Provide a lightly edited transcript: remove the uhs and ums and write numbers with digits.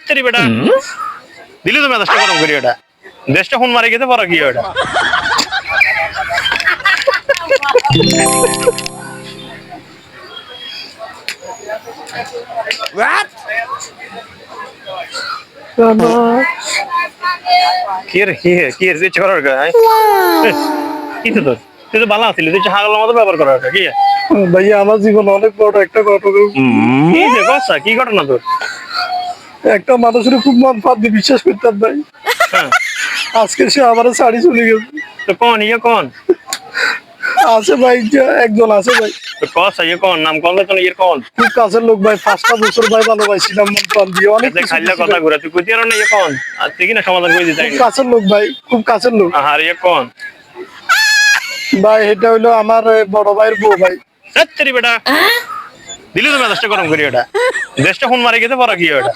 তেরি বেটা দিলি তো মেজাজটা গরম করি ওটা দেশটা ফোন মারি গেছে পরে কি ওটা কি রে কি রে ইচ্ছে করার কি তো তোর তুই তো ভালো আছিলি তুই হাগলের মতো ব্যবহার করার কি ভাইয়া আমার জীবন অনেক বড় একটা ঘটনা। কি রে কথা কি ঘটনা তোর একটা মানুষের খুব মন ফাঁদ দিয়ে বিশ্বাস করতাম ভাই, হ্যাঁ আজকে সে আমার ছাড়ি চলে গেছে। তো কোন কোন আছে ভাই, একজন আছে ভাই, তো কথা কোন নাম কোন তো ইয়ের কোন খুব কাছের লোক ভাই, 5টা বছর ভাই ভালোবাসছিলাম, মন প্রাণ দিয়ে অনেক কিছু খাইলে দিছি কথা ভাই। ঘুরে তুই কইতে আর না কোন আর তুই কি না সমাধান করে দিতে খুব কাছের লোক ভাই, খুব কাছের লোক আর কোন ভাই। এটা হইলো আমার বড় ভাইয়ের বউ ভাই। তেরি বেটা দিলি তো মেজাজটা গরম করি ওটা দেশটা ফোন মারি গেছে পরে কি ওটা